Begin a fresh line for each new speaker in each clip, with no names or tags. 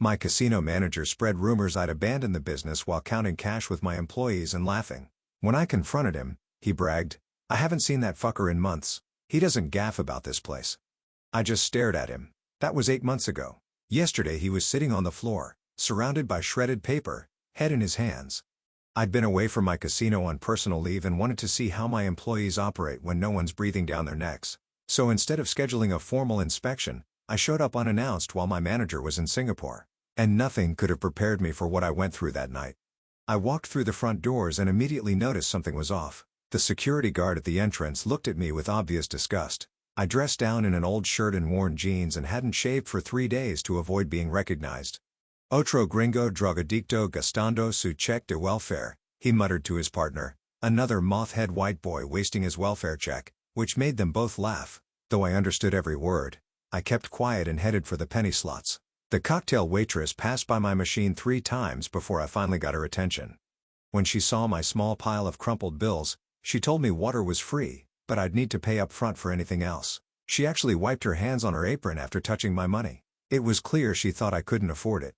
My casino manager spread rumors I'd abandoned the business while counting cash with my employees and laughing. When I confronted him, he bragged, "I haven't seen that fucker in months. He doesn't gaff about this place." I just stared at him. That was 8 months ago. Yesterday he was sitting on the floor, surrounded by shredded paper, head in his hands. I'd been away from my casino on personal leave and wanted to see how my employees operate when no one's breathing down their necks. So instead of scheduling a formal inspection, I showed up unannounced while my manager was in Singapore. And nothing could have prepared me for what I went through that night. I walked through the front doors and immediately noticed something was off. The security guard at the entrance looked at me with obvious disgust. I dressed down in an old shirt and worn jeans and hadn't shaved for 3 days to avoid being recognized. "Otro gringo drogadicto gastando su cheque de welfare," he muttered to his partner, another moth-head white boy wasting his welfare check, which made them both laugh. Though I understood every word, I kept quiet and headed for the penny slots. The cocktail waitress passed by my machine 3 times before I finally got her attention. When she saw my small pile of crumpled bills, she told me water was free, but I'd need to pay up front for anything else. She actually wiped her hands on her apron after touching my money. It was clear she thought I couldn't afford it.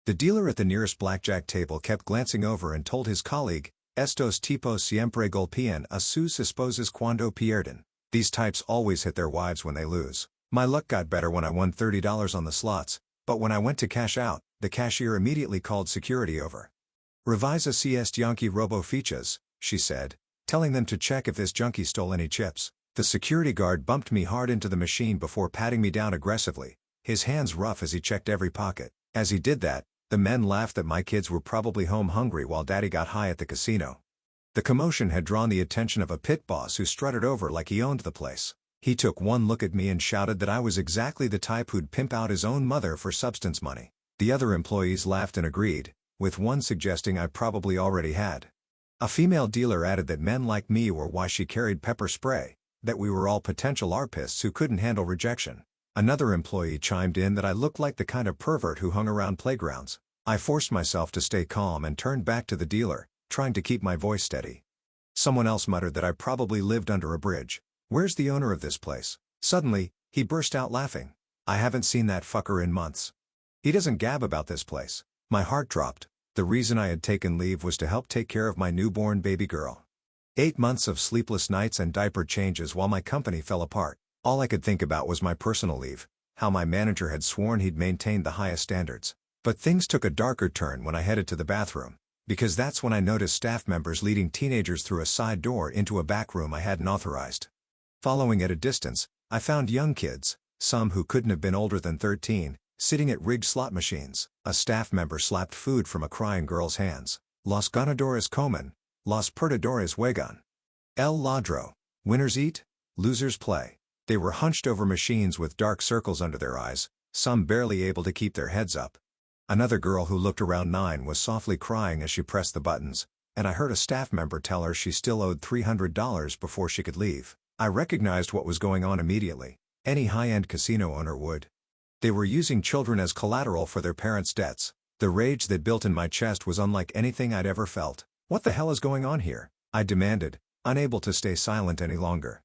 The dealer at the nearest blackjack table kept glancing over and told his colleague, "Estos tipos siempre golpean a sus esposas cuando pierden." These types always hit their wives when they lose. My luck got better when I won $30 on the slots, but when I went to cash out, the cashier immediately called security over. "Revisa si este junkie robo fichas," she said, telling them to check if this junkie stole any chips. The security guard bumped me hard into the machine before patting me down aggressively, his hands rough as he checked every pocket. As he did that, the men laughed that my kids were probably home hungry while daddy got high at the casino. The commotion had drawn the attention of a pit boss who strutted over like he owned the place. He took one look at me and shouted that I was exactly the type who'd pimp out his own mother for substance money. The other employees laughed and agreed, with one suggesting I probably already had. A female dealer added that men like me were why she carried pepper spray, that we were all potential arpists who couldn't handle rejection. Another employee chimed in that I looked like the kind of pervert who hung around playgrounds. I forced myself to stay calm and turned back to the dealer, trying to keep my voice steady. Someone else muttered that I probably lived under a bridge. "Where's the owner of this place?" Suddenly, he burst out laughing. "I haven't seen that fucker in months. He doesn't gab about this place." My heart dropped. The reason I had taken leave was to help take care of my newborn baby girl. 8 months of sleepless nights and diaper changes while my company fell apart. All I could think about was my personal leave, how my manager had sworn he'd maintained the highest standards. But things took a darker turn when I headed to the bathroom, because that's when I noticed staff members leading teenagers through a side door into a back room I hadn't authorized. Following at a distance, I found young kids, some who couldn't have been older than 13, sitting at rigged slot machines. A staff member slapped food from a crying girl's hands. "Los ganadores comen, los perdedores juegan. El ladro. Winners eat, losers play." They were hunched over machines with dark circles under their eyes, some barely able to keep their heads up. Another girl who looked around 9 was softly crying as she pressed the buttons, and I heard a staff member tell her she still owed $300 before she could leave. I recognized what was going on immediately. Any high-end casino owner would. They were using children as collateral for their parents' debts. The rage that built in my chest was unlike anything I'd ever felt. "What the hell is going on here?" I demanded, unable to stay silent any longer.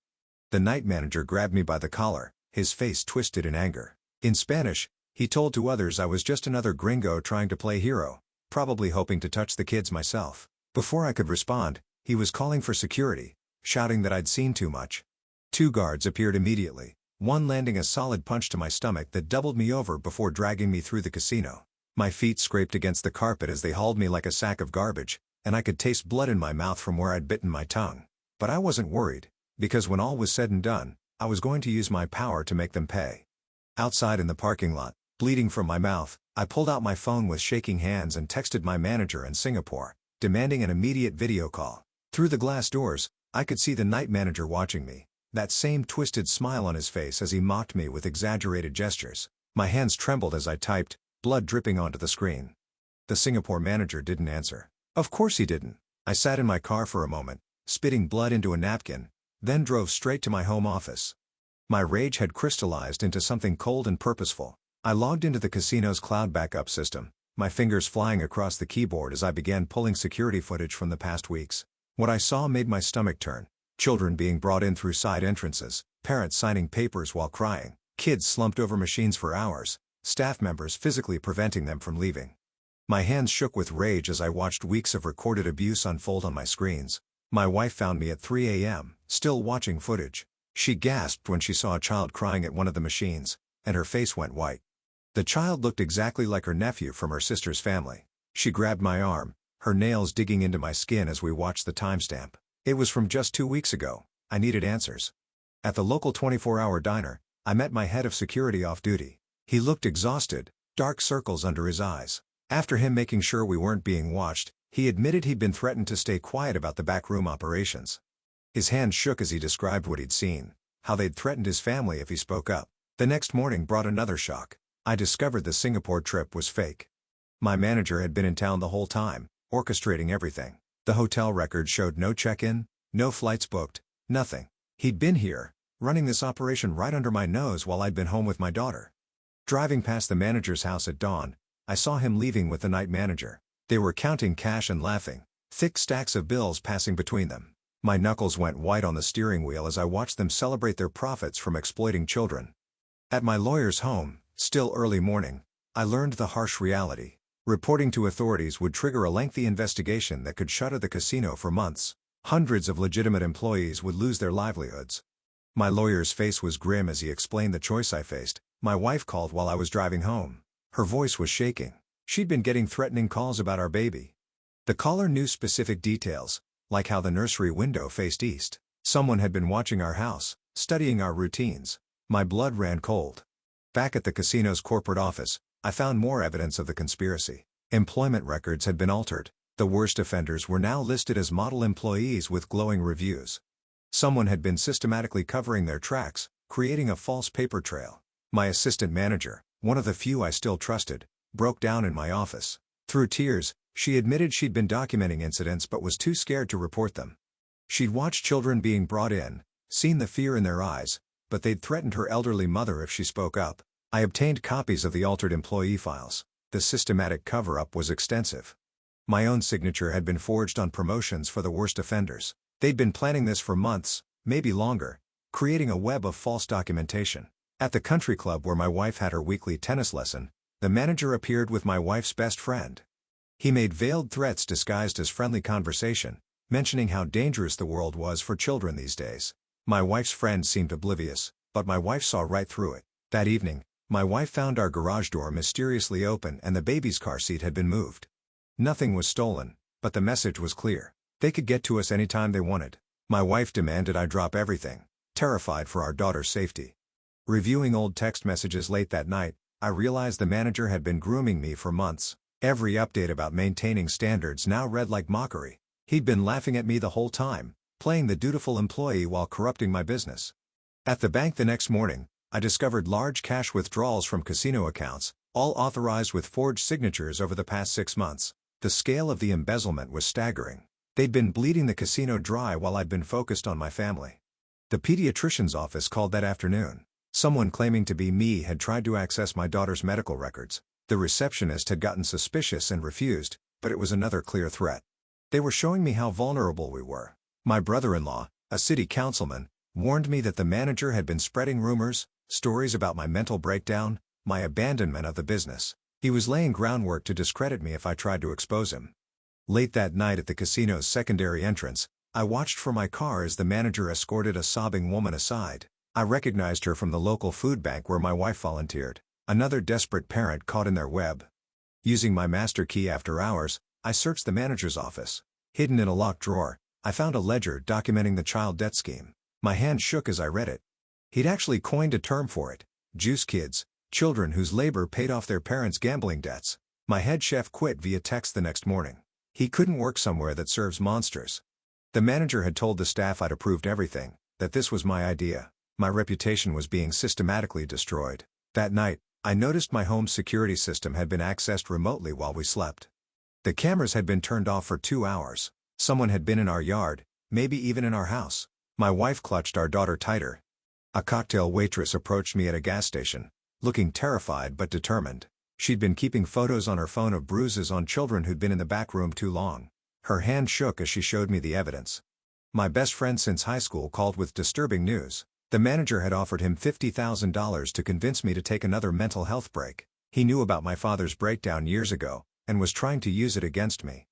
The night manager grabbed me by the collar, his face twisted in anger. In Spanish, he told to others I was just another gringo trying to play hero, probably hoping to touch the kids myself. Before I could respond, he was calling for security, shouting that I'd seen too much. 2 guards appeared immediately, one landing a solid punch to my stomach that doubled me over before dragging me through the casino. My feet scraped against the carpet as they hauled me like a sack of garbage, and I could taste blood in my mouth from where I'd bitten my tongue. But I wasn't worried, because when all was said and done, I was going to use my power to make them pay. Outside in the parking lot, bleeding from my mouth, I pulled out my phone with shaking hands and texted my manager in Singapore, demanding an immediate video call. Through the glass doors, I could see the night manager watching me, that same twisted smile on his face as he mocked me with exaggerated gestures. My hands trembled as I typed, blood dripping onto the screen. The Singapore manager didn't answer. Of course he didn't. I sat in my car for a moment, spitting blood into a napkin, then drove straight to my home office. My rage had crystallized into something cold and purposeful. I logged into the casino's cloud backup system, my fingers flying across the keyboard as I began pulling security footage from the past weeks. What I saw made my stomach turn. Children being brought in through side entrances, parents signing papers while crying, kids slumped over machines for hours, staff members physically preventing them from leaving. My hands shook with rage as I watched weeks of recorded abuse unfold on my screens. My wife found me at 3 a.m., still watching footage. She gasped when she saw a child crying at one of the machines, and her face went white. The child looked exactly like her nephew from her sister's family. She grabbed my arm, her nails digging into my skin as we watched the timestamp. It was from just 2 weeks ago. I needed answers. At the local 24-hour diner, I met my head of security off duty. He looked exhausted, dark circles under his eyes. After him making sure we weren't being watched, he admitted he'd been threatened to stay quiet about the backroom operations. His hand shook as he described what he'd seen, how they'd threatened his family if he spoke up. The next morning brought another shock. I discovered the Singapore trip was fake. My manager had been in town the whole time, orchestrating everything. The hotel records showed no check-in, no flights booked, nothing. He'd been here, running this operation right under my nose while I'd been home with my daughter. Driving past the manager's house at dawn, I saw him leaving with the night manager. They were counting cash and laughing, thick stacks of bills passing between them. My knuckles went white on the steering wheel as I watched them celebrate their profits from exploiting children. At my lawyer's home, still early morning, I learned the harsh reality. Reporting to authorities would trigger a lengthy investigation that could shutter the casino for months. Hundreds of legitimate employees would lose their livelihoods. My lawyer's face was grim as he explained the choice I faced. My wife called while I was driving home. Her voice was shaking. She'd been getting threatening calls about our baby. The caller knew specific details, like how the nursery window faced east. Someone had been watching our house, studying our routines. My blood ran cold. Back at the casino's corporate office, I found more evidence of the conspiracy. Employment records had been altered. The worst offenders were now listed as model employees with glowing reviews. Someone had been systematically covering their tracks, creating a false paper trail. My assistant manager, one of the few I still trusted, broke down in my office. Through tears, she admitted she'd been documenting incidents but was too scared to report them. She'd watched children being brought in, seen the fear in their eyes, but they'd threatened her elderly mother if she spoke up. I obtained copies of the altered employee files. The systematic cover-up was extensive. My own signature had been forged on promotions for the worst offenders. They'd been planning this for months, maybe longer, creating a web of false documentation. At the country club where my wife had her weekly tennis lesson, the manager appeared with my wife's best friend. He made veiled threats disguised as friendly conversation, mentioning how dangerous the world was for children these days. My wife's friend seemed oblivious, but my wife saw right through it. That evening, my wife found our garage door mysteriously open and the baby's car seat had been moved. Nothing was stolen, but the message was clear. They could get to us anytime they wanted. My wife demanded I drop everything, terrified for our daughter's safety. Reviewing old text messages late that night, I realized the manager had been grooming me for months. Every update about maintaining standards now read like mockery. He'd been laughing at me the whole time, playing the dutiful employee while corrupting my business. At the bank the next morning, I discovered large cash withdrawals from casino accounts, all authorized with forged signatures over the past 6 months. The scale of the embezzlement was staggering. They'd been bleeding the casino dry while I'd been focused on my family. The pediatrician's office called that afternoon. Someone claiming to be me had tried to access my daughter's medical records. The receptionist had gotten suspicious and refused, but it was another clear threat. They were showing me how vulnerable we were. My brother-in-law, a city councilman, warned me that the manager had been spreading rumors, stories about my mental breakdown, my abandonment of the business. He was laying groundwork to discredit me if I tried to expose him. Late that night at the casino's secondary entrance, I watched from my car as the manager escorted a sobbing woman aside. I recognized her from the local food bank where my wife volunteered, another desperate parent caught in their web. Using my master key after hours, I searched the manager's office. Hidden in a locked drawer, I found a ledger documenting the child debt scheme. My hand shook as I read it. He'd actually coined a term for it: juice kids, children whose labor paid off their parents' gambling debts. My head chef quit via text the next morning. He couldn't work somewhere that serves monsters. The manager had told the staff I'd approved everything, that this was my idea. My reputation was being systematically destroyed. That night, I noticed my home's security system had been accessed remotely while we slept. The cameras had been turned off for 2 hours. Someone had been in our yard, maybe even in our house. My wife clutched our daughter tighter. A cocktail waitress approached me at a gas station, looking terrified but determined. She'd been keeping photos on her phone of bruises on children who'd been in the back room too long. Her hand shook as she showed me the evidence. My best friend since high school called with disturbing news. The manager had offered him $50,000 to convince me to take another mental health break. He knew about my father's breakdown years ago, and was trying to use it against me.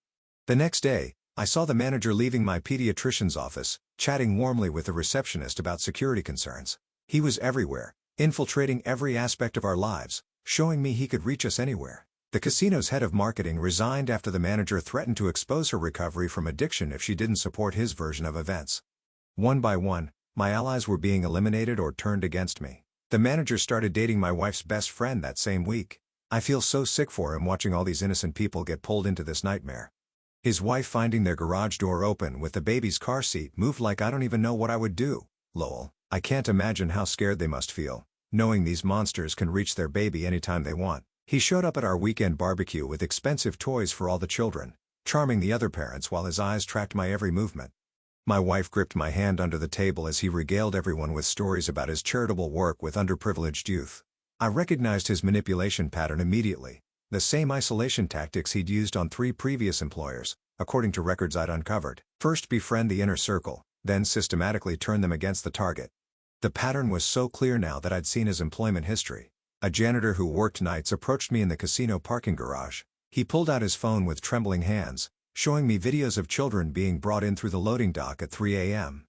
The next day, I saw the manager leaving my pediatrician's office, chatting warmly with the receptionist about security concerns. He was everywhere, infiltrating every aspect of our lives, showing me he could reach us anywhere. The casino's head of marketing resigned after the manager threatened to expose her recovery from addiction if she didn't support his version of events. One by one, my allies were being eliminated or turned against me. The manager started dating my wife's best friend that same week. I feel so sick for him watching all these innocent people get pulled into this nightmare. His wife finding their garage door open with the baby's car seat moved like I don't even know what I would do. Lol. I can't imagine how scared they must feel, knowing these monsters can reach their baby anytime they want. He showed up at our weekend barbecue with expensive toys for all the children, charming the other parents while his eyes tracked my every movement. My wife gripped my hand under the table as he regaled everyone with stories about his charitable work with underprivileged youth. I recognized his manipulation pattern immediately, the same isolation tactics he'd used on 3 previous employers, according to records I'd uncovered. First befriend the inner circle, then systematically turn them against the target. The pattern was so clear now that I'd seen his employment history. A janitor who worked nights approached me in the casino parking garage. He pulled out his phone with trembling hands, showing me videos of children being brought in through the loading dock at 3 a.m.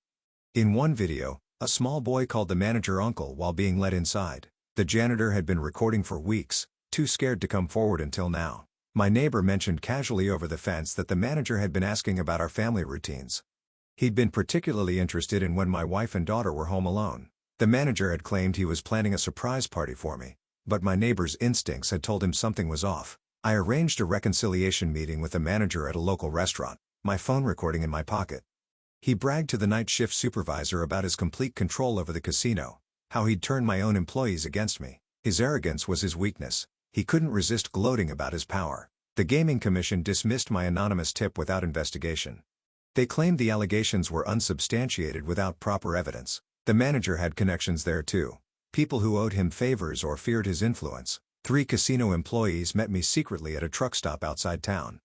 In one video, a small boy called the manager uncle while being let inside. The janitor had been recording for weeks, too scared to come forward until now. My neighbor mentioned casually over the fence that the manager had been asking about our family routines. He'd been particularly interested in when my wife and daughter were home alone. The manager had claimed he was planning a surprise party for me, but my neighbor's instincts had told him something was off. I arranged a reconciliation meeting with the manager at a local restaurant, my phone recording in my pocket. He bragged to the night shift supervisor about his complete control over the casino, how he'd turned my own employees against me. His arrogance was his weakness. He couldn't resist gloating about his power. The Gaming Commission dismissed my anonymous tip without investigation. They claimed the allegations were unsubstantiated without proper evidence. The manager had connections there too. People who owed him favors or feared his influence. 3 casino employees met me secretly at a truck stop outside town.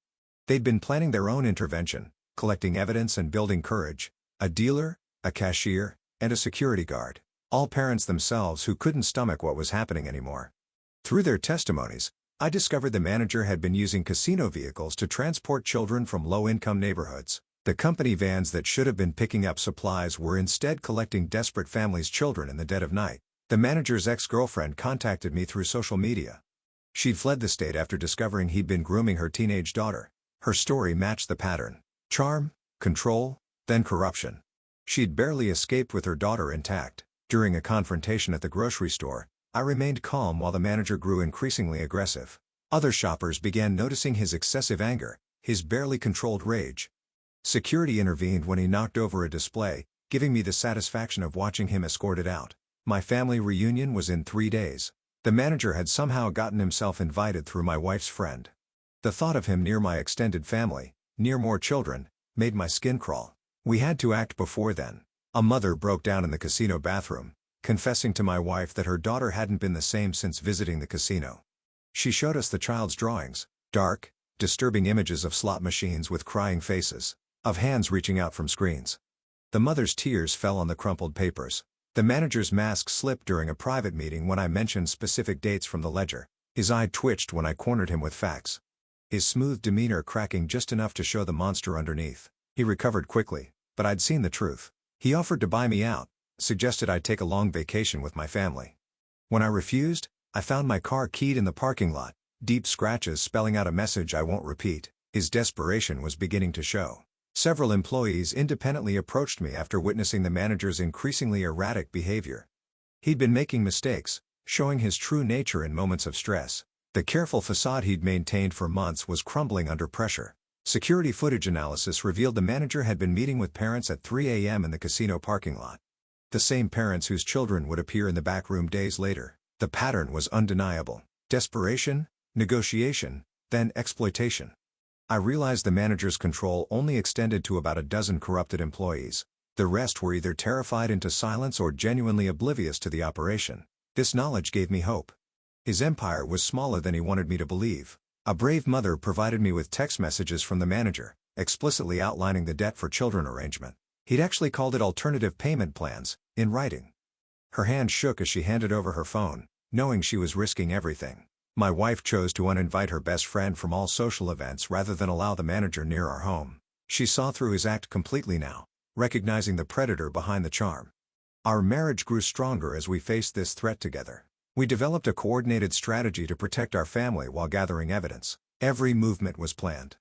They'd been planning their own intervention, collecting evidence and building courage. A dealer, a cashier, and a security guard. All parents themselves who couldn't stomach what was happening anymore. Through their testimonies, I discovered the manager had been using casino vehicles to transport children from low-income neighborhoods. The company vans that should have been picking up supplies were instead collecting desperate families' children in the dead of night. The manager's ex-girlfriend contacted me through social media. She'd fled the state after discovering he'd been grooming her teenage daughter. Her story matched the pattern. Charm, control, then corruption. She'd barely escaped with her daughter intact. During a confrontation at the grocery store, I remained calm while the manager grew increasingly aggressive. Other shoppers began noticing his excessive anger, his barely controlled rage. Security intervened when he knocked over a display, giving me the satisfaction of watching him escorted out. My family reunion was in 3 days. The manager had somehow gotten himself invited through my wife's friend. The thought of him near my extended family, near more children, made my skin crawl. We had to act before then. A mother broke down in the casino bathroom, confessing to my wife that her daughter hadn't been the same since visiting the casino. She showed us the child's drawings, dark, disturbing images of slot machines with crying faces, of hands reaching out from screens. The mother's tears fell on the crumpled papers. The manager's mask slipped during a private meeting when I mentioned specific dates from the ledger. His eye twitched when I cornered him with facts. His smooth demeanor cracking just enough to show the monster underneath. He recovered quickly, but I'd seen the truth. He offered to buy me out, suggested I take a long vacation with my family. When I refused, I found my car keyed in the parking lot, deep scratches spelling out a message I won't repeat. His desperation was beginning to show. Several employees independently approached me after witnessing the manager's increasingly erratic behavior. He'd been making mistakes, showing his true nature in moments of stress. The careful facade he'd maintained for months was crumbling under pressure. Security footage analysis revealed the manager had been meeting with parents at 3 a.m. in the casino parking lot. The same parents whose children would appear in the back room days later. The pattern was undeniable. Desperation, negotiation, then exploitation. I realized the manager's control only extended to about a dozen corrupted employees. The rest were either terrified into silence or genuinely oblivious to the operation. This knowledge gave me hope. His empire was smaller than he wanted me to believe. A brave mother provided me with text messages from the manager, explicitly outlining the debt for children arrangement. He'd actually called it alternative payment plans, in writing. Her hand shook as she handed over her phone, knowing she was risking everything. My wife chose to uninvite her best friend from all social events rather than allow the manager near our home. She saw through his act completely now, recognizing the predator behind the charm. Our marriage grew stronger as we faced this threat together. We developed a coordinated strategy to protect our family while gathering evidence. Every movement was planned.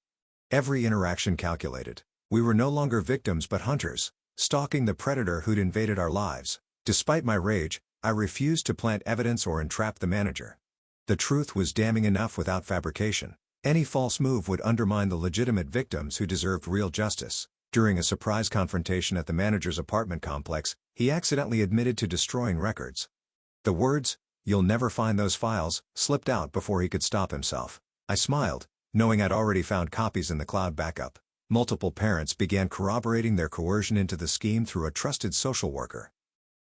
Every interaction calculated. We were no longer victims but hunters, stalking the predator who'd invaded our lives. Despite my rage, I refused to plant evidence or entrap the manager. The truth was damning enough without fabrication. Any false move would undermine the legitimate victims who deserved real justice. During a surprise confrontation at the manager's apartment complex, he accidentally admitted to destroying records. The words, "You'll never find those files," slipped out before he could stop himself. I smiled, knowing I'd already found copies in the cloud backup. Multiple parents began corroborating their coercion into the scheme through a trusted social worker.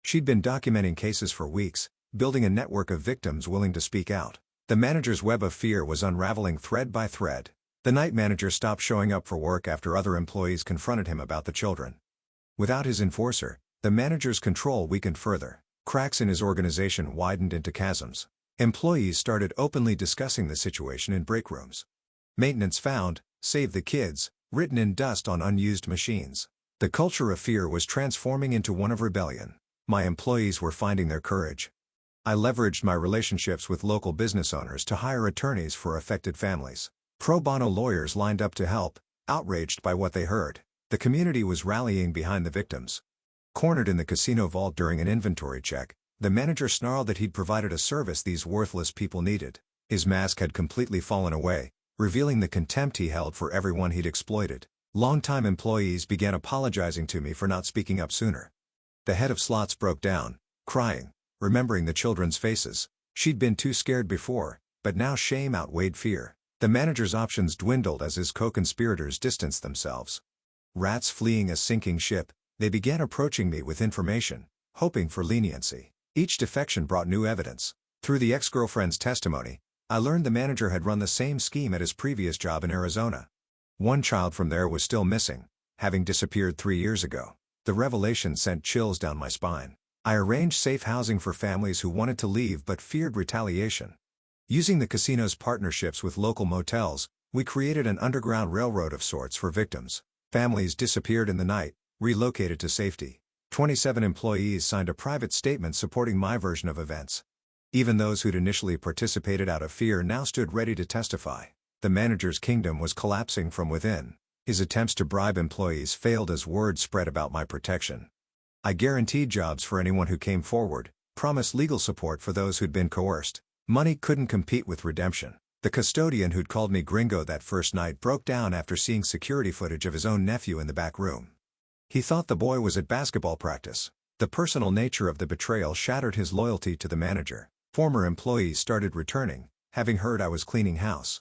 She'd been documenting cases for weeks, building a network of victims willing to speak out. The manager's web of fear was unraveling thread by thread. The night manager stopped showing up for work after other employees confronted him about the children. Without his enforcer, the manager's control weakened further. Cracks in his organization widened into chasms. Employees started openly discussing the situation in break rooms. Maintenance found, "Save the kids," written in dust on unused machines. The culture of fear was transforming into one of rebellion. My employees were finding their courage. I leveraged my relationships with local business owners to hire attorneys for affected families. Pro bono lawyers lined up to help, outraged by what they heard. The community was rallying behind the victims. Cornered in the casino vault during an inventory check, the manager snarled that he'd provided a service these worthless people needed. His mask had completely fallen away, revealing the contempt he held for everyone he'd exploited. Longtime employees began apologizing to me for not speaking up sooner. The head of slots broke down, crying, remembering the children's faces. She'd been too scared before, but now shame outweighed fear. The manager's options dwindled as his co-conspirators distanced themselves. Rats fleeing a sinking ship, they began approaching me with information, hoping for leniency. Each defection brought new evidence. Through the ex-girlfriend's testimony, I learned the manager had run the same scheme at his previous job in Arizona. One child from there was still missing, having disappeared 3 years ago. The revelation sent chills down my spine. I arranged safe housing for families who wanted to leave but feared retaliation. Using the casino's partnerships with local motels, we created an underground railroad of sorts for victims. Families disappeared in the night, relocated to safety. 27 employees signed a private statement supporting my version of events. Even those who'd initially participated out of fear now stood ready to testify. The manager's kingdom was collapsing from within. His attempts to bribe employees failed as word spread about my protection. I guaranteed jobs for anyone who came forward, promised legal support for those who'd been coerced. Money couldn't compete with redemption. The custodian who'd called me gringo that first night broke down after seeing security footage of his own nephew in the back room. He thought the boy was at basketball practice. The personal nature of the betrayal shattered his loyalty to the manager. Former employees started returning, having heard I was cleaning house.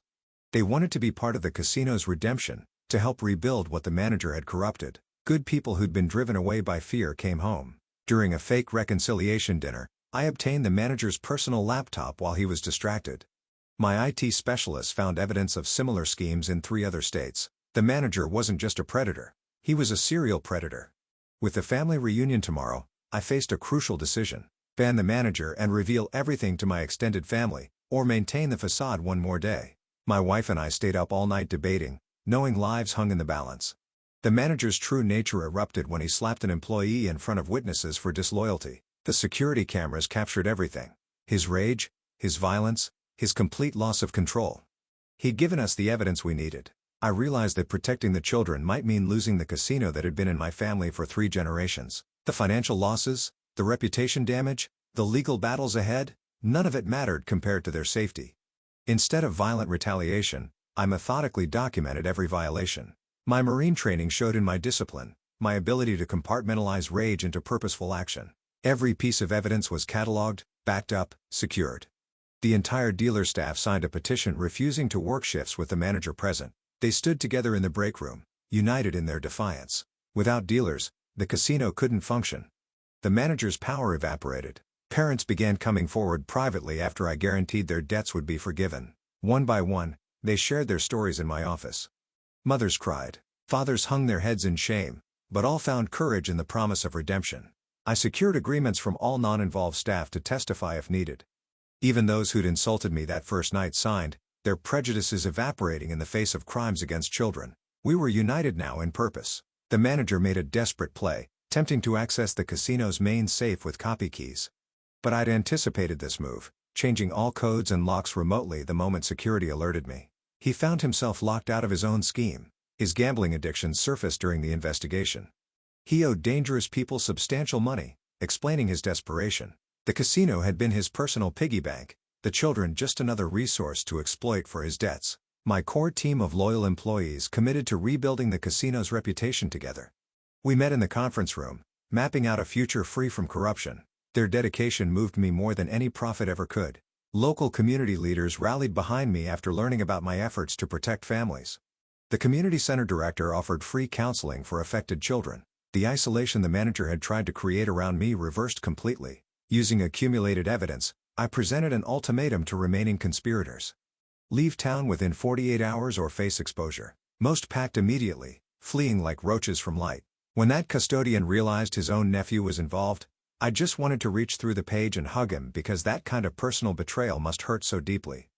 They wanted to be part of the casino's redemption, to help rebuild what the manager had corrupted. Good people who'd been driven away by fear came home. During a fake reconciliation dinner, I obtained the manager's personal laptop while he was distracted. My IT specialists found evidence of similar schemes in 3 other states. The manager wasn't just a predator. He was a serial predator. With the family reunion tomorrow, I faced a crucial decision: ban the manager and reveal everything to my extended family, or maintain the facade one more day. My wife and I stayed up all night debating, knowing lives hung in the balance. The manager's true nature erupted when he slapped an employee in front of witnesses for disloyalty. The security cameras captured everything: his rage, his violence, his complete loss of control. He'd given us the evidence we needed. I realized that protecting the children might mean losing the casino that had been in my family for 3 generations. The financial losses, the reputation damage, the legal battles ahead, none of it mattered compared to their safety. Instead of violent retaliation, I methodically documented every violation. My Marine training showed in my discipline, my ability to compartmentalize rage into purposeful action. Every piece of evidence was cataloged, backed up, secured. The entire dealer staff signed a petition refusing to work shifts with the manager present. They stood together in the break room, united in their defiance. Without dealers, the casino couldn't function. The manager's power evaporated. Parents began coming forward privately after I guaranteed their debts would be forgiven. One by one, they shared their stories in my office. Mothers cried. Fathers hung their heads in shame, but all found courage in the promise of redemption. I secured agreements from all non-involved staff to testify if needed. Even those who'd insulted me that first night signed, their prejudices evaporating in the face of crimes against children. We were united now in purpose. The manager made a desperate play, attempting to access the casino's main safe with copy keys. But I'd anticipated this move, changing all codes and locks remotely the moment security alerted me. He found himself locked out of his own scheme. His gambling addiction surfaced during the investigation. He owed dangerous people substantial money, explaining his desperation. The casino had been his personal piggy bank, the children just another resource to exploit for his debts. My core team of loyal employees committed to rebuilding the casino's reputation together. We met in the conference room, mapping out a future free from corruption. Their dedication moved me more than any profit ever could. Local community leaders rallied behind me after learning about my efforts to protect families. The community center director offered free counseling for affected children. The isolation the manager had tried to create around me reversed completely. Using accumulated evidence, I presented an ultimatum to remaining conspirators. Leave town within 48 hours or face exposure. Most packed immediately, fleeing like roaches from light. When that custodian realized his own nephew was involved, I just wanted to reach through the page and hug him because that kind of personal betrayal must hurt so deeply.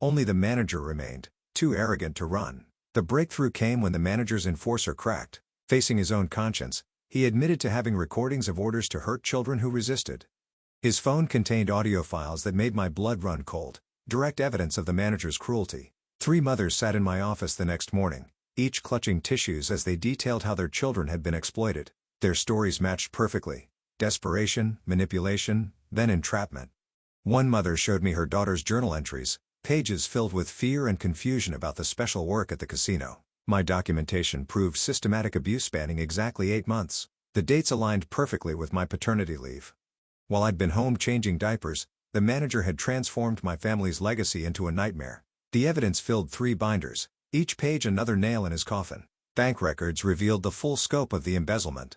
Only the manager remained, too arrogant to run. The breakthrough came when the manager's enforcer cracked. Facing his own conscience, he admitted to having recordings of orders to hurt children who resisted. His phone contained audio files that made my blood run cold, direct evidence of the manager's cruelty. 3 mothers sat in my office the next morning, each clutching tissues as they detailed how their children had been exploited. Their stories matched perfectly. Desperation, manipulation, then entrapment. One mother showed me her daughter's journal entries, pages filled with fear and confusion about the special work at the casino. My documentation proved systematic abuse spanning exactly 8 months. The dates aligned perfectly with my paternity leave. While I'd been home changing diapers, the manager had transformed my family's legacy into a nightmare. The evidence filled 3 binders, each page another nail in his coffin. Bank records revealed the full scope of the embezzlement.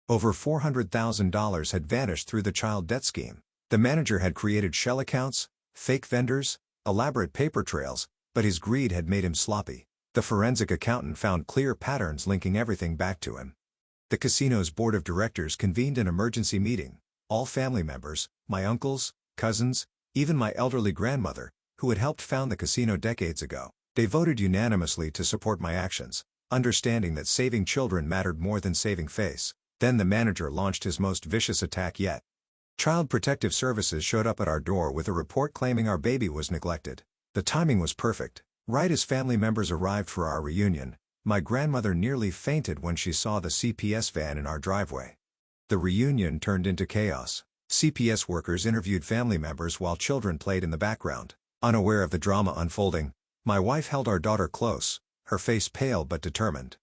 Over $400,000 had vanished through the child debt scheme. The manager had created shell accounts, fake vendors, elaborate paper trails, but his greed had made him sloppy. The forensic accountant found clear patterns linking everything back to him. The casino's board of directors convened an emergency meeting. All family members, my uncles, cousins, even my elderly grandmother, who had helped found the casino decades ago. They voted unanimously to support my actions, understanding that saving children mattered more than saving face. Then the manager launched his most vicious attack yet. Child Protective Services showed up at our door with a report claiming our baby was neglected. The timing was perfect. Right as family members arrived for our reunion, my grandmother nearly fainted when she saw the CPS van in our driveway. The reunion turned into chaos. CPS workers interviewed family members while children played in the background. Unaware of the drama unfolding, my wife held our daughter close, her face pale but determined.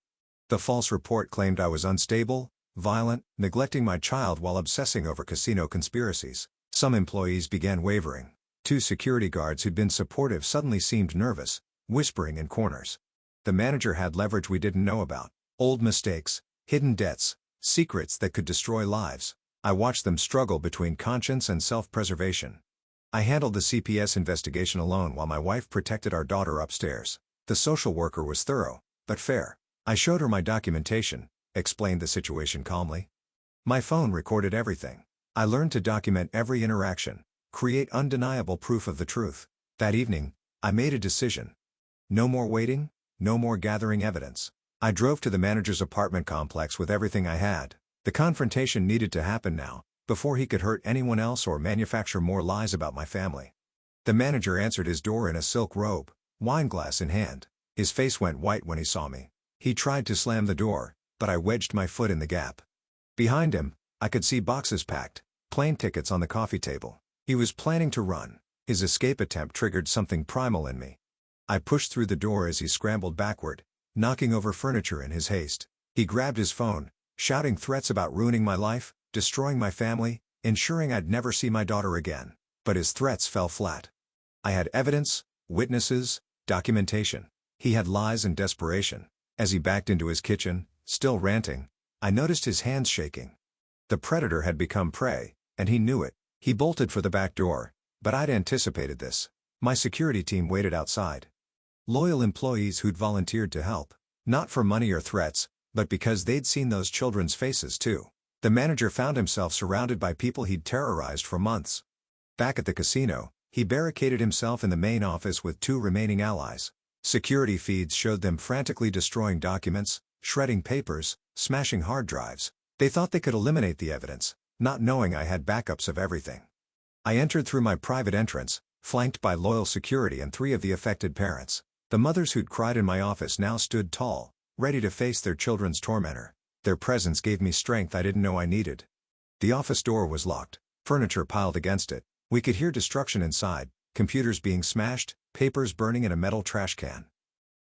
The false report claimed I was unstable, violent, neglecting my child while obsessing over casino conspiracies. Some employees began wavering. 2 security guards who'd been supportive suddenly seemed nervous, whispering in corners. The manager had leverage we didn't know about. Old mistakes, hidden debts, secrets that could destroy lives. I watched them struggle between conscience and self-preservation. I handled the CPS investigation alone while my wife protected our daughter upstairs. The social worker was thorough, but fair. I showed her my documentation, explained the situation calmly. My phone recorded everything. I learned to document every interaction, create undeniable proof of the truth. That evening, I made a decision. No more waiting, no more gathering evidence. I drove to the manager's apartment complex with everything I had. The confrontation needed to happen now, before he could hurt anyone else or manufacture more lies about my family. The manager answered his door in a silk robe, wineglass in hand. His face went white when he saw me. He tried to slam the door, but I wedged my foot in the gap. Behind him, I could see boxes packed, plane tickets on the coffee table. He was planning to run. His escape attempt triggered something primal in me. I pushed through the door as he scrambled backward, knocking over furniture in his haste. He grabbed his phone, shouting threats about ruining my life, destroying my family, ensuring I'd never see my daughter again. But his threats fell flat. I had evidence, witnesses, documentation. He had lies and desperation. As he backed into his kitchen, still ranting, I noticed his hands shaking. The predator had become prey, and he knew it. He bolted for the back door, but I'd anticipated this. My security team waited outside. Loyal employees who'd volunteered to help, not for money or threats, but because they'd seen those children's faces too. The manager found himself surrounded by people he'd terrorized for months. Back at the casino, He barricaded himself in the main office with 2 remaining allies. Security feeds showed them frantically destroying documents, shredding papers, smashing hard drives. They thought they could eliminate the evidence, not knowing I had backups of everything. I entered through my private entrance, flanked by loyal security and 3 of the affected parents. The mothers who'd cried in my office now stood tall, ready to face their children's tormentor. Their presence gave me strength I didn't know I needed. The office door was locked, furniture piled against it. We could hear destruction inside, computers being smashed, papers burning in a metal trash can.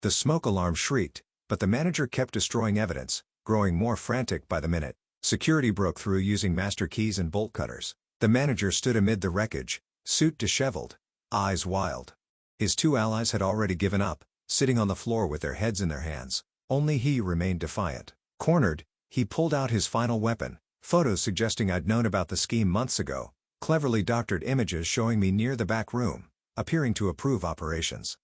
The smoke alarm shrieked, but the manager kept destroying evidence, growing more frantic by the minute. Security broke through using master keys and bolt cutters. The manager stood amid the wreckage, suit disheveled, eyes wild. His 2 allies had already given up, sitting on the floor with their heads in their hands. Only he remained defiant. Cornered, he pulled out his final weapon, photos suggesting I'd known about the scheme months ago, cleverly doctored images showing me near the back room, appearing to approve operations.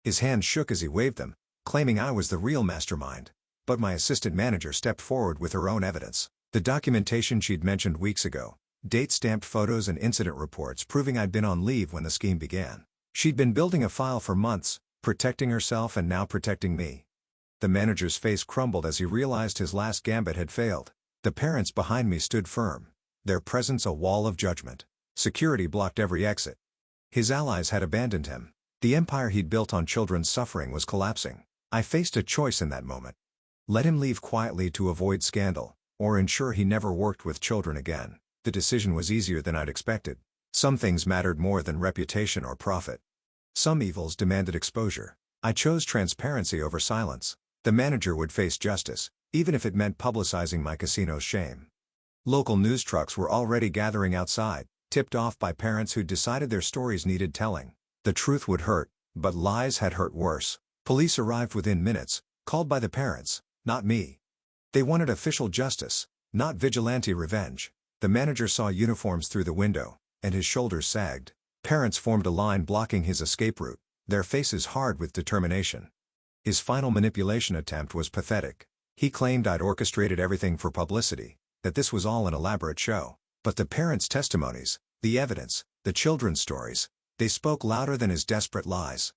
His hands shook as he waved them, claiming I was the real mastermind. But my assistant manager stepped forward with her own evidence. The documentation she'd mentioned weeks ago, date-stamped photos and incident reports proving I'd been on leave when the scheme began. She'd been building a file for months, protecting herself and now protecting me. The manager's face crumbled as he realized his last gambit had failed. The parents behind me stood firm, their presence a wall of judgment. Security blocked every exit. His allies had abandoned him. The empire he'd built on children's suffering was collapsing. I faced a choice in that moment. Let him leave quietly to avoid scandal, or ensure he never worked with children again. The decision was easier than I'd expected. Some things mattered more than reputation or profit. Some evils demanded exposure. I chose transparency over silence. The manager would face justice, even if it meant publicizing my casino's shame. Local news trucks were already gathering outside, tipped off by parents who'd decided their stories needed telling. The truth would hurt, but lies had hurt worse. Police arrived within minutes, called by the parents, not me. They wanted official justice, not vigilante revenge. The manager saw uniforms through the window, and his shoulders sagged. Parents formed a line blocking his escape route, their faces hard with determination. His final manipulation attempt was pathetic. He claimed I'd orchestrated everything for publicity, that this was all an elaborate show. But the parents' testimonies, the evidence, the children's stories, they spoke louder than his desperate lies.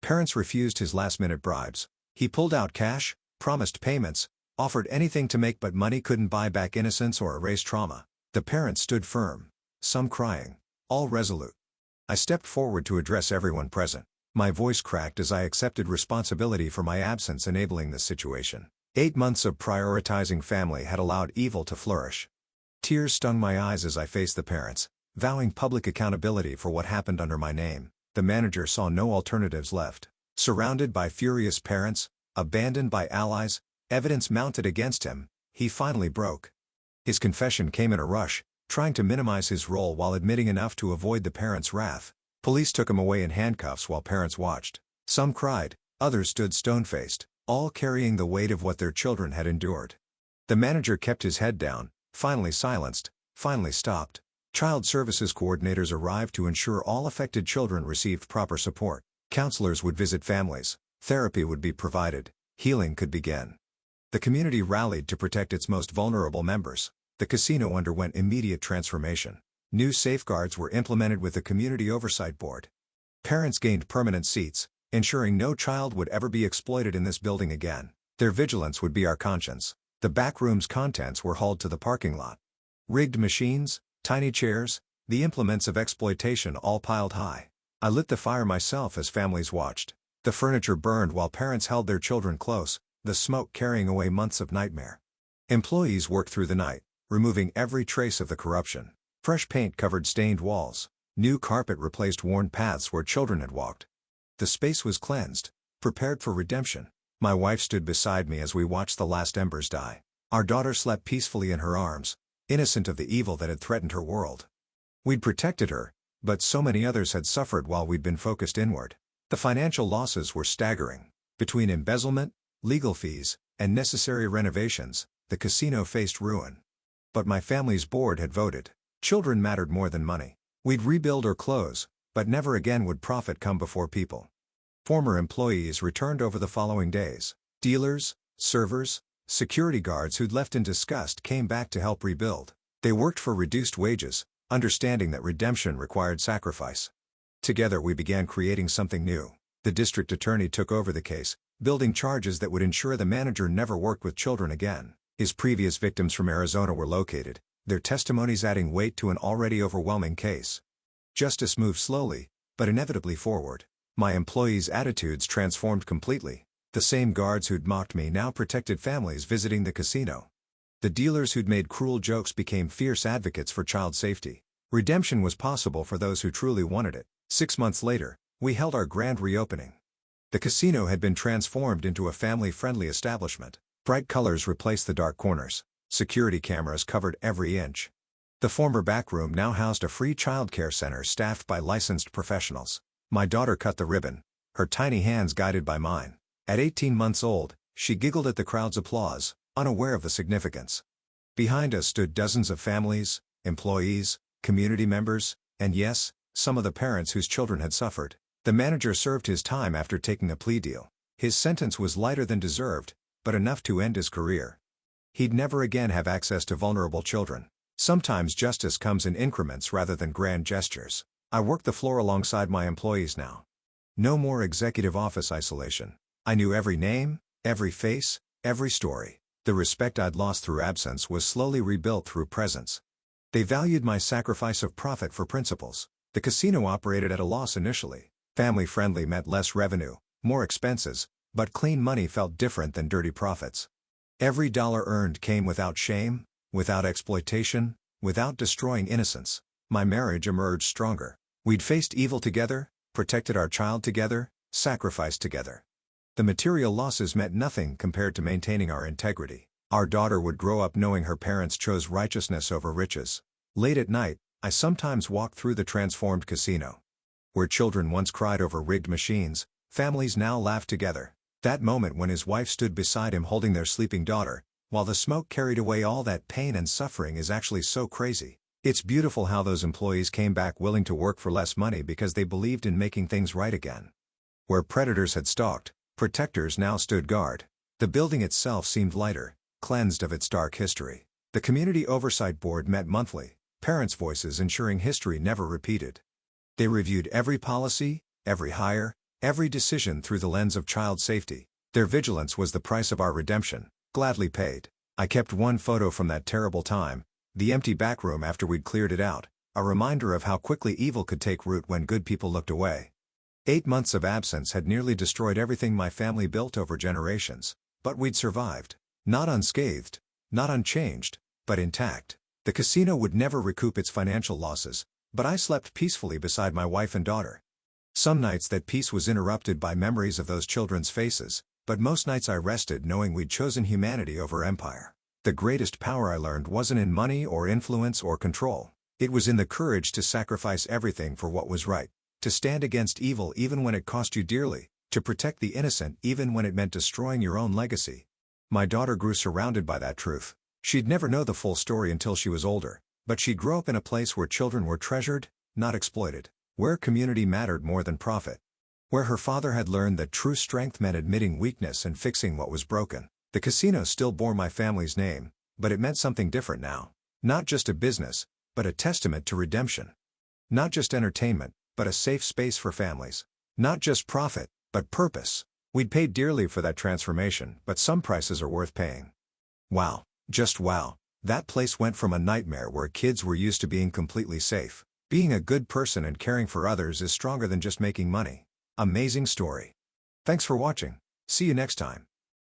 Parents refused his last-minute bribes. He pulled out cash, promised payments, offered anything to make, but money couldn't buy back innocence or erase trauma. The parents stood firm, some crying, all resolute. I stepped forward to address everyone present. My voice cracked as I accepted responsibility for my absence enabling this situation. 8 months of prioritizing family had allowed evil to flourish. Tears stung my eyes as I faced the parents, vowing public accountability for what happened under my name. The manager saw no alternatives left. Surrounded by furious parents, abandoned by allies, evidence mounted against him, he finally broke. His confession came in a rush, trying to minimize his role while admitting enough to avoid the parents' wrath. Police took him away in handcuffs while parents watched. Some cried, others stood stone-faced, all carrying the weight of what their children had endured. The manager kept his head down, finally silenced, finally stopped. Child services coordinators arrived to ensure all affected children received proper support. Counselors would visit families, therapy would be provided, healing could begin. The community rallied to protect its most vulnerable members. The casino underwent immediate transformation. New safeguards were implemented with the Community Oversight Board. Parents gained permanent seats, ensuring no child would ever be exploited in this building again. Their vigilance would be our conscience. The back room's contents were hauled to the parking lot. Rigged machines, tiny chairs, the implements of exploitation all piled high. I lit the fire myself as families watched. The furniture burned while parents held their children close, the smoke carrying away months of nightmare. Employees worked through the night, removing every trace of the corruption. Fresh paint covered stained walls. New carpet replaced worn paths where children had walked. The space was cleansed, prepared for redemption. My wife stood beside me as we watched the last embers die. Our daughter slept peacefully in her arms, innocent of the evil that had threatened her world. We'd protected her, but so many others had suffered while we'd been focused inward. The financial losses were staggering. Between embezzlement, legal fees, and necessary renovations, the casino faced ruin. But my family's board had voted. Children mattered more than money. We'd rebuild or close, but never again would profit come before people. Former employees returned over the following days. Dealers, servers, security guards who'd left in disgust came back to help rebuild. They worked for reduced wages, understanding that redemption required sacrifice. Together we began creating something new. The district attorney took over the case, building charges that would ensure the manager never worked with children again. His previous victims from Arizona were located, their testimonies adding weight to an already overwhelming case. Justice moved slowly, but inevitably forward. My employees' attitudes transformed completely. The same guards who'd mocked me now protected families visiting the casino. The dealers who'd made cruel jokes became fierce advocates for child safety. Redemption was possible for those who truly wanted it. 6 months later, we held our grand reopening. The casino had been transformed into a family-friendly establishment. Bright colors replaced the dark corners. Security cameras covered every inch. The former backroom now housed a free childcare center staffed by licensed professionals. My daughter cut the ribbon, her tiny hands guided by mine. At 18 months old, she giggled at the crowd's applause, unaware of the significance. Behind us stood dozens of families, employees, community members, and yes, some of the parents whose children had suffered. The manager served his time after taking a plea deal. His sentence was lighter than deserved, but enough to end his career. He'd never again have access to vulnerable children. Sometimes justice comes in increments rather than grand gestures. I work the floor alongside my employees now. No more executive office isolation. I knew every name, every face, every story. The respect I'd lost through absence was slowly rebuilt through presence. They valued my sacrifice of profit for principles. The casino operated at a loss initially. Family-friendly meant less revenue, more expenses, but clean money felt different than dirty profits. Every dollar earned came without shame, without exploitation, without destroying innocence. My marriage emerged stronger. We'd faced evil together, protected our child together, sacrificed together. The material losses meant nothing compared to maintaining our integrity. Our daughter would grow up knowing her parents chose righteousness over riches. Late at night, I sometimes walked through the transformed casino. Where children once cried over rigged machines, families now laughed together. That moment when his wife stood beside him holding their sleeping daughter, while the smoke carried away all that pain and suffering, is actually so crazy. It's beautiful how those employees came back willing to work for less money because they believed in making things right again. Where predators had stalked, protectors now stood guard. The building itself seemed lighter, cleansed of its dark history. The Community Oversight Board met monthly, parents' voices ensuring history never repeated. They reviewed every policy, every hire, every decision through the lens of child safety. Their vigilance was the price of our redemption, gladly paid. I kept one photo from that terrible time, the empty backroom after we'd cleared it out, a reminder of how quickly evil could take root when good people looked away. 8 months of absence had nearly destroyed everything my family built over generations, but we'd survived. Not unscathed, not unchanged, but intact. The casino would never recoup its financial losses, but I slept peacefully beside my wife and daughter. Some nights that peace was interrupted by memories of those children's faces, but most nights I rested knowing we'd chosen humanity over empire. The greatest power I learned wasn't in money or influence or control. It was in the courage to sacrifice everything for what was right, to stand against evil even when it cost you dearly, to protect the innocent even when it meant destroying your own legacy. My daughter grew surrounded by that truth. She'd never know the full story until she was older, but she'd grow up in a place where children were treasured, not exploited, where community mattered more than profit, where her father had learned that true strength meant admitting weakness and fixing what was broken. The casino still bore my family's name, but it meant something different now. Not just a business, but a testament to redemption. Not just entertainment, but a safe space for families. Not just profit, but purpose. We'd paid dearly for that transformation, but some prices are worth paying. Wow, just wow. That place went from a nightmare where kids were used to being completely safe. Being a good person and caring for others is stronger than just making money. Amazing story. Thanks for watching. See you next time.